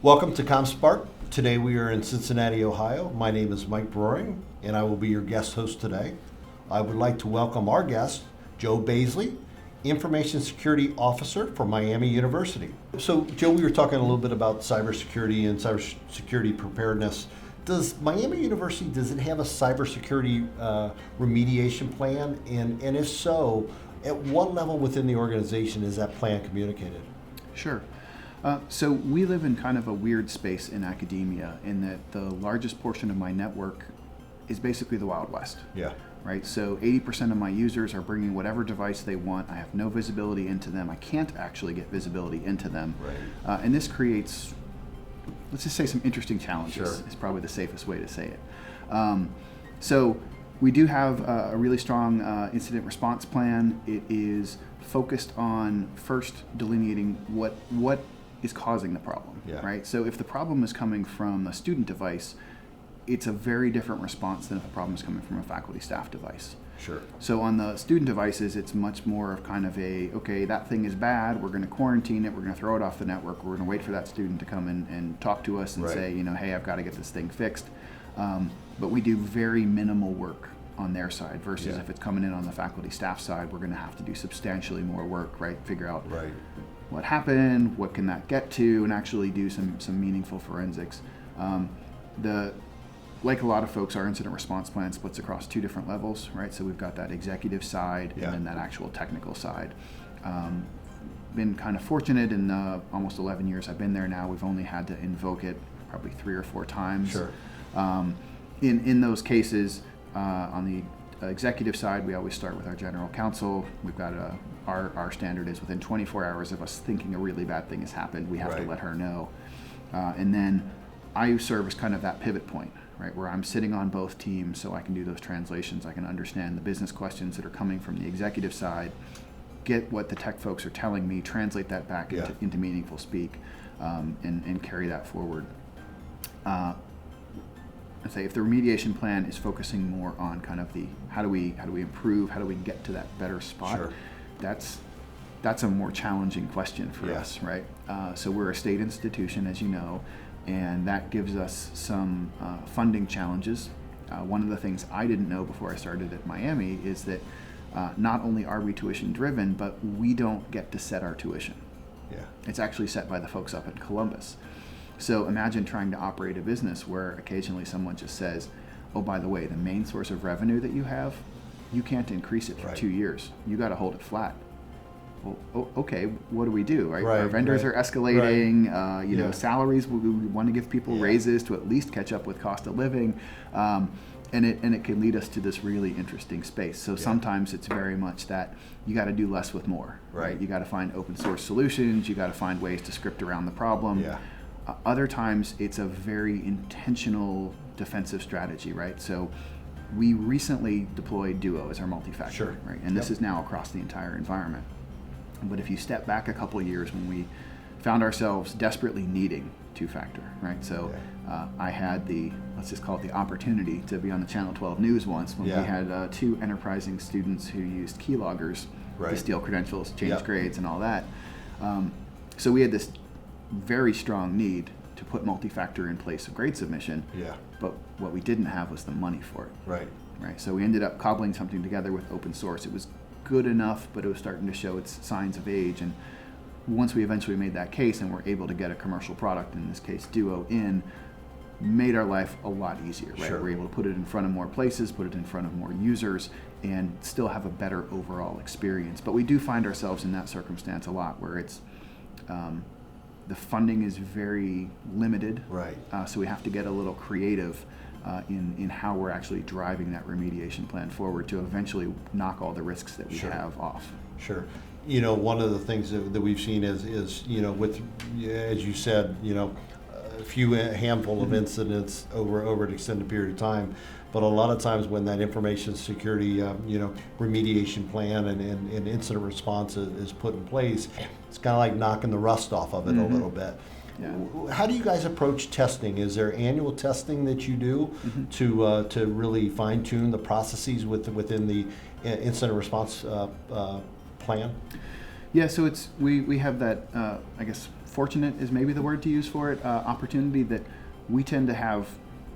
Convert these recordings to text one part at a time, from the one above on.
Welcome to ComSpark. Today we are in Cincinnati, Ohio. My name is Mike Broering, and I will be your guest host today. I would like to welcome our guest, Joe Bazeley, Information Security Officer for Miami University. So, Joe, we were talking a little bit about cybersecurity and cybersecurity preparedness. Does Miami University, does it have a cybersecurity remediation plan? And if so, at what level within the organization is that plan communicated? Sure. So we live in kind of a weird space in academia in that the largest portion of my network is basically the Wild West. Yeah. Right? So 80% of my users are bringing whatever device they want. I have no visibility into them. I can't actually get visibility into them. Right. And this creates, let's just say, some interesting challenges. Sure. Is probably the safest way to say it. So we do have a really strong incident response plan. It is focused on first delineating what is causing the problem, Yeah. right? So if the problem is coming from a student device, it's a very different response than if the problem is coming from a faculty staff device. Sure. So on the student devices, it's much more of kind of okay, that thing is bad, we're going to quarantine it, we're going to throw it off the network, we're going to wait for that student to come in and talk to us and Right. say, hey, I've got to get this thing fixed. But we do very minimal work on their side versus Yeah. if it's coming in on the faculty staff side, we're going to have to do substantially more work, right? Figure out Right. what happened, what can that get to, and actually do some meaningful forensics. Like a lot of folks, our incident response plan splits across two different levels, right? So we've got that executive side Yeah. and then that actual technical side. Been kind of fortunate in the almost 11 years I've been there now, we've only had to invoke it probably 3 or 4 times. Sure. In those cases, on the executive side, we always start with our general counsel. We've got our standard is within 24 hours of us thinking a really bad thing has happened, we have Right. to let her know. And then I serve as kind of that pivot point, right, where I'm sitting on both teams so I can do those translations. I can understand the business questions that are coming from the executive side, get what the tech folks are telling me, translate that back Yeah. into meaningful speak, and carry that forward. I'd say if the remediation plan is focusing more on kind of the how do we improve, how do we get to that better spot, Sure. that's a more challenging question for Yeah. us, right? So we're a state institution, as you know, and that gives us some funding challenges. One of the things I didn't know before I started at Miami is that not only are we tuition driven, but we don't get to set our tuition. Yeah. It's actually set by the folks up in Columbus. So imagine trying to operate a business where occasionally someone just says, oh, by the way, the main source of revenue that you have, you can't increase it for Right. 2 years. You got to hold it flat. Well, okay, what do we do, right? Right, Our vendors right. are escalating, Yeah. salaries, we want to give people Yeah. raises to at least catch up with cost of living. And it can lead us to this really interesting space. So sometimes it's very much that you got to do less with more, right? You got to find open source solutions. You got to find ways to script around the problem. Yeah. Other times it's a very intentional defensive strategy, right? So we recently deployed Duo as our multi-factor, Sure. right? And this Yep. is now across the entire environment. But if you step back a couple of years when we found ourselves desperately needing two-factor, right? So I had let's just call it the opportunity to be on the Channel 12 News once when Yeah. we had 2 enterprising students who used keyloggers Right. to steal credentials, change Yep. grades, and all that. So we had this very strong need to put multi-factor in place of grade submission, Yeah. but what we didn't have was the money for it. Right. Right, so we ended up cobbling something together with open source. It was good enough, but it was starting to show its signs of age. And once we eventually made that case and were able to get a commercial product, in this case Duo, made our life a lot easier. Right, Sure. we're able to put it in front of more places, put it in front of more users, and still have a better overall experience. But we do find ourselves in that circumstance a lot, where it's the funding is very limited. Right. So we have to get a little creative in how we're actually driving that remediation plan forward to eventually knock all the risks that we Sure. have off. Sure. One of the things that we've seen is with, as you said, a handful of incidents over an extended period of time, but a lot of times when that information security, remediation plan and incident response is put in place, it's kind of like knocking the rust off of it a little bit. Yeah. How do you guys approach testing? Is there annual testing that you do to really fine tune the processes within the incident response plan? Yeah, so we have that fortunate is maybe the word to use for it, opportunity that we tend to have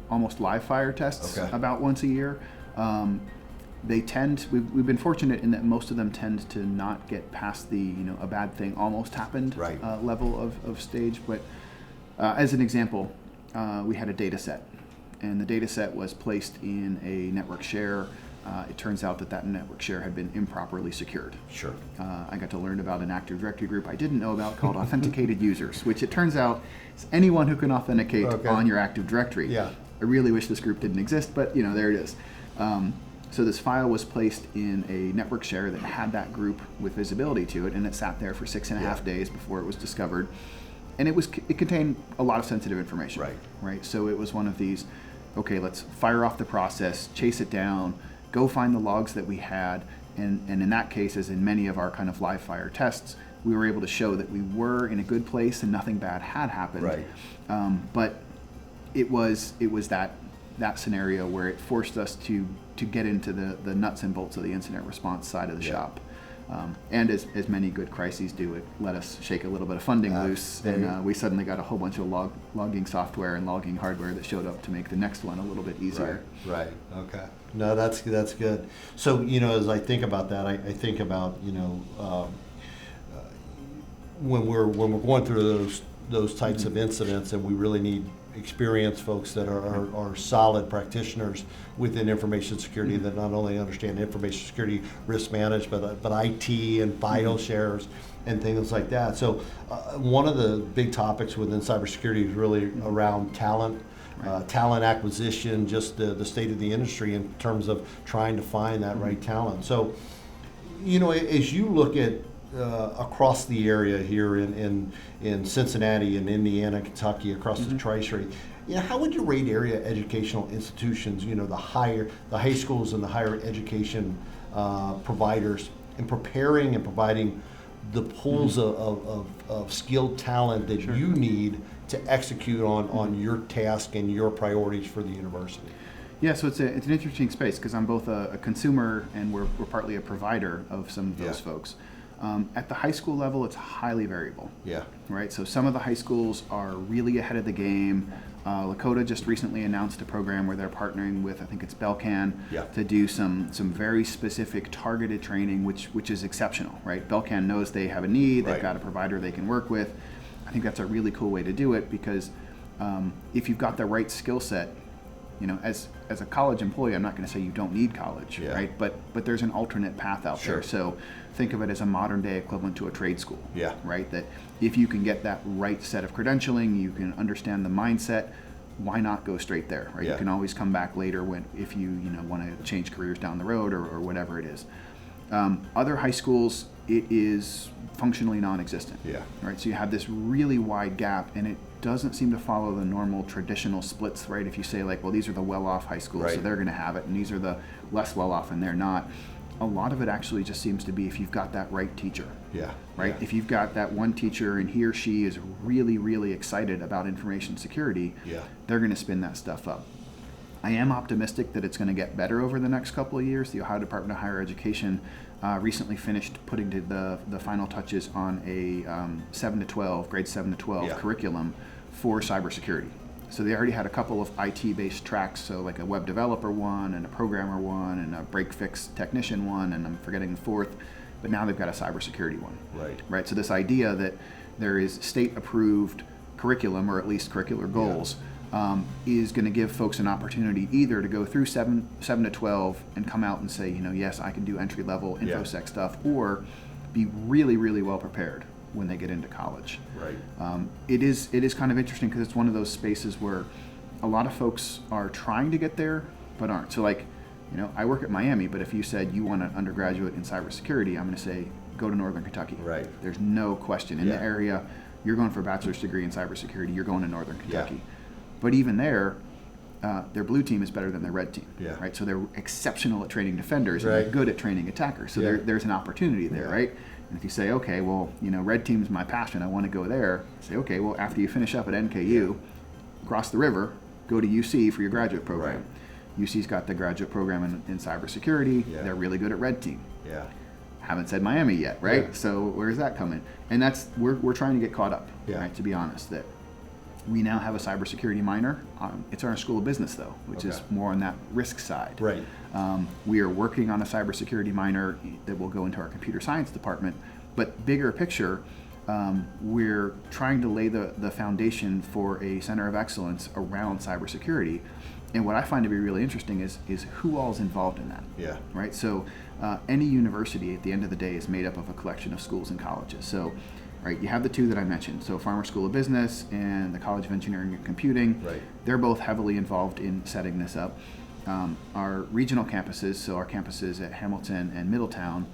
almost live fire tests about once a year. We've been fortunate in that most of them tend to not get past the, a bad thing almost happened level of stage. But as an example, we had a data set, and the data set was placed in a network share. It turns out that network share had been improperly secured. Sure. I got to learn about an Active Directory group I didn't know about called authenticated users, which it turns out is anyone who can authenticate on your Active Directory. Yeah. I really wish this group didn't exist, but there it is. So this file was placed in a network share that had that group with visibility to it, and it sat there for 6.5 days before it was discovered. And it contained a lot of sensitive information. Right. So it was one of these, okay, let's fire off the process, chase it down, go find the logs that we had, and in that case, as in many of our kind of live fire tests, we were able to show that we were in a good place and nothing bad had happened. Right. But it was that scenario where it forced us to get into the nuts and bolts of the incident response side of the shop. And as many good crises do, it let us shake a little bit of funding loose, and we suddenly got a whole bunch of logging software and logging hardware that showed up to make the next one a little bit easier. Right. Okay. No, that's good. So as I think about that, I think about when we're going through those types of incidents, and we really need experienced folks that are solid practitioners within information security that not only understand information security risk management, but IT and file shares and things like that. So one of the big topics within cybersecurity is really around talent. Talent acquisition, just the state of the industry in terms of trying to find that right talent. So, as you look at across the area here in Cincinnati and Indiana, Kentucky, across the Tri-State, how would you rate area educational institutions, the high schools and the higher education providers in preparing and providing the pools of skilled talent that you need to execute on your task and your priorities for the university? Yeah, so it's an interesting space because I'm both a consumer and we're partly a provider of some of those folks. At the high school level, it's highly variable. Yeah. Right. So some of the high schools are really ahead of the game. Lakota just recently announced a program where they're partnering with, I think it's Belcan, to do some very specific targeted training, which is exceptional. Right. Belcan knows they have a need. They've got a provider they can work with. I think that's a really cool way to do it because if you've got the right skill set, as a college employee, I'm not going to say you don't need college, right? But there's an alternate path out there. So think of it as a modern day equivalent to a trade school, right? That if you can get that right set of credentialing, you can understand the mindset. Why not go straight there, right? You can always come back later if you want to change careers down the road or whatever it is. Other high schools, it is functionally non-existent, right? So you have this really wide gap, and it doesn't seem to follow the normal traditional splits, right? If you say these are the well-off high schools, so they're going to have it, and these are the less well-off, and they're not. A lot of it actually just seems to be if you've got that right teacher, right? If you've got that one teacher and he or she is really, really excited about information security, they're going to spin that stuff up. I am optimistic that it's going to get better over the next couple of years. The Ohio Department of Higher Education recently finished putting the final touches on a grade 7 to 12 curriculum for cybersecurity. So they already had a couple of IT-based tracks, so like a web developer one and a programmer one and a break-fix technician one, and I'm forgetting the fourth, but now they've got a cybersecurity one. Right. So this idea that there is state-approved curriculum, or at least curricular goals, is going to give folks an opportunity either to go through 7 to 12 and come out and say, yes, I can do entry-level InfoSec stuff, or be really, really well prepared when they get into college. It is kind of interesting because it's one of those spaces where a lot of folks are trying to get there but aren't. So I work at Miami, but if you said you want an undergraduate in cybersecurity, I'm going to say go to Northern Kentucky. There's no question. In the area, you're going for a bachelor's degree in cybersecurity, you're going to Northern Kentucky. But even there, their blue team is better than their red team, right? So they're exceptional at training defenders and they're good at training attackers. So there's an opportunity there, right? And if you say, okay, well, red team's my passion, I want to go there. Say, okay, well, after you finish up at NKU, cross the river, go to UC for your graduate program. UC's got the graduate program in cybersecurity. They're really good at red team. Haven't said Miami yet, right? Yeah. So where's that coming? And that's we're trying to get caught up, Yeah. right? To be honest, that we now have a cybersecurity minor. It's our School of Business though, which is Okay. more on that risk side. Right. We are working on a cybersecurity minor that will go into our computer science department. But bigger picture, we're trying to lay the foundation for a center of excellence around cybersecurity. And what I find to be really interesting is who all is involved in that. Yeah. Right. So any university at the end of the day is made up of a collection of schools and colleges. So, right, you have the two that I mentioned. So Farmer School of Business and the College of Engineering and Computing. Right. They're both heavily involved in setting this up. Our regional campuses, so our campuses at Hamilton and Middletown,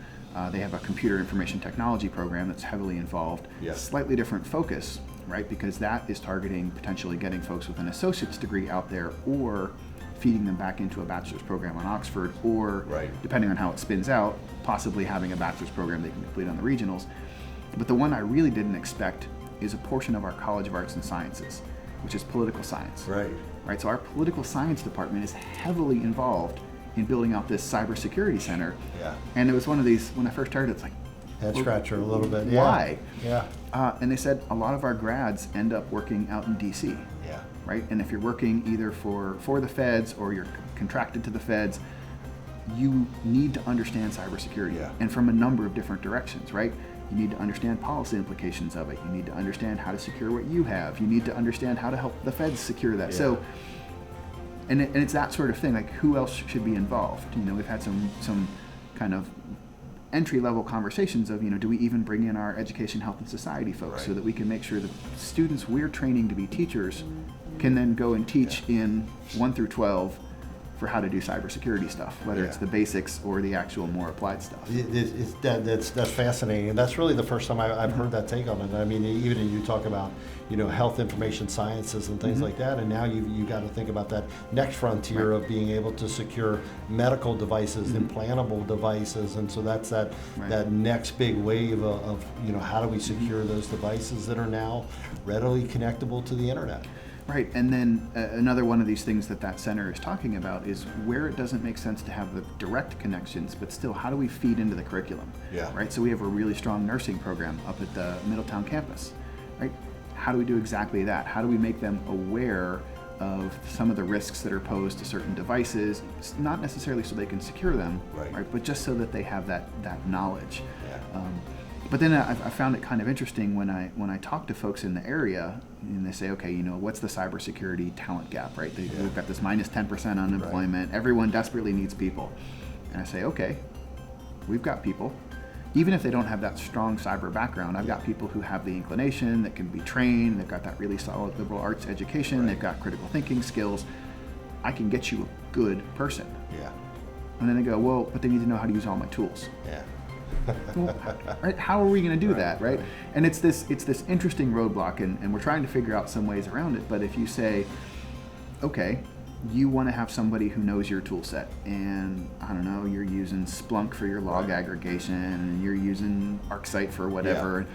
they have a computer information technology program that's heavily involved. Yeah. Slightly different focus, right? Because that is targeting potentially getting folks with an associate's degree out there, or feeding them back into a bachelor's program on Oxford, or Right. depending on how it spins out, possibly having a bachelor's program they can complete on the regionals. But the one I really didn't expect is a portion of our College of Arts and Sciences, which is political science. Right. Right, so our political science department is heavily involved in building out this cybersecurity center. Yeah. And it was one of these, when I first started, it's like, Head scratcher a little bit. Yeah. why? Yeah. And they said a lot of our grads end up working out in DC, Yeah. right? And if you're working either for the feds or you're contracted to the feds, you need to understand cybersecurity, Yeah. and from a number of different directions, right? You need to understand policy implications of it. You need to understand how to secure what you have. You need to understand how to help the feds secure that. Yeah. So, and it's that sort of thing. Like, who else should be involved? You know, we've had some kind of entry-level conversations of, you know, do we even bring in our education, health, and society folks, so Right. that we can make sure that students we're training to be teachers can then go and teach in 1 through 12 for how to do cybersecurity stuff, whether it's Yeah. the basics or the actual more applied stuff. That's fascinating, and that's really the first time I've heard that take on it. I mean, even you talk about, you know, health information sciences and things like that, and now you got to think about that next frontier of being able to secure medical devices, implantable devices, and so that's that next big wave of you know, how do we secure those devices that are now readily connectable to the internet. Right, and then another one of these things that center is talking about is where it doesn't make sense to have the direct connections, but still, how do we feed into the curriculum? Yeah. Right, so we have a really strong nursing program up at the Middletown campus, right? How do we do exactly that? How do we make them aware of some of the risks that are posed to certain devices? It's not necessarily so they can secure them, Right. But just so that they have that knowledge. Yeah. But then I found it kind of interesting when I talk to folks in the area, and they say, okay, you know, what's the cybersecurity talent gap, right? We've got this minus 10% unemployment. Everyone desperately needs people. And I say, okay, we've got people. Even if they don't have that strong cyber background, I've got people who have the inclination, that can be trained, they've got that really solid liberal arts education, they've got critical thinking skills. I can get you a good person. Yeah. And then they go, well, but they need to know how to use all my tools. Yeah. Well, right? How are we going to do Right, that, right? right. And it's this interesting roadblock, and we're trying to figure out some ways around it. But if you say, okay, you want to have somebody who knows your tool set, and I don't know, you're using Splunk for your log aggregation, and you're using ArcSight for whatever.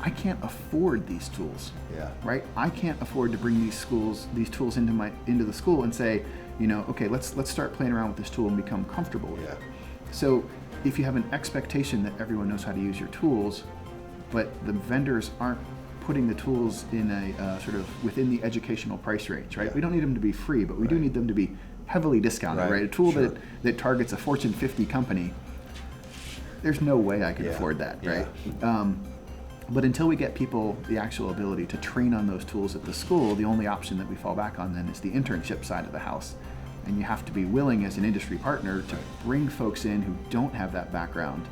I can't afford these tools, Yeah. right? I can't afford to bring these tools into the school and say, you know, okay, let's start playing around with this tool and become comfortable with it. So if you have an expectation that everyone knows how to use your tools, but the vendors aren't putting the tools in a sort of within the educational price range, right? Yeah. We don't need them to be free, but we do need them to be heavily discounted, right? A tool Sure. that targets a Fortune 50 company, there's no way I could Yeah. afford that, Yeah. right? But until we get people the actual ability to train on those tools at the school, the only option that we fall back on then is the internship side of the house. And you have to be willing as an industry partner to bring folks in who don't have that background,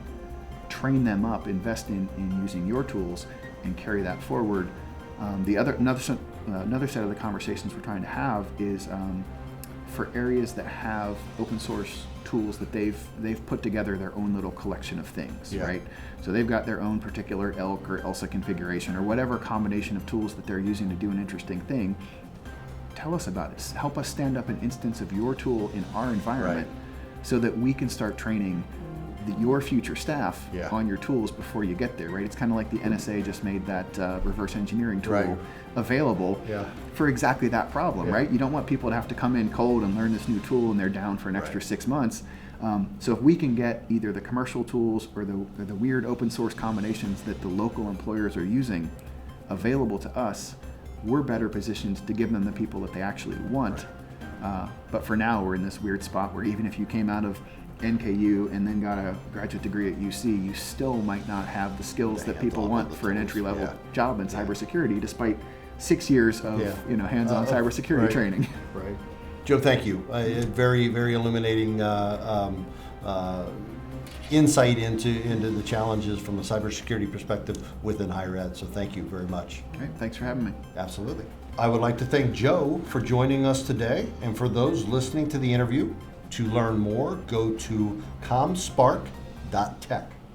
train them up, invest in using your tools, and carry that forward. Another set of the conversations we're trying to have is for areas that have open source tools that they've put together their own little collection of things, right? So they've got their own particular ELK or ELSA configuration or whatever combination of tools that they're using to do an interesting thing. Tell us about it. Help us stand up an instance of your tool in our environment so that we can start training your future staff on your tools before you get there, right? It's kind of like the NSA just made that reverse engineering tool available for exactly that problem, right? You don't want people to have to come in cold and learn this new tool and they're down for an extra 6 months. So if we can get either the commercial tools or the weird open source combinations that the local employers are using available to us, we're better positioned to give them the people that they actually want. But for now, we're in this weird spot where even if you came out of NKU and then got a graduate degree at UC, you still might not have the skills that people want for an entry-level job in cybersecurity, despite 6 years of hands-on cybersecurity training. Right. Joe, thank you. Very, very illuminating insight into the challenges from a cybersecurity perspective within higher ed. So thank you very much. Great. Thanks for having me. Absolutely. I would like to thank Joe for joining us today, and for those listening to the interview, to learn more, go to ComSpark.tech.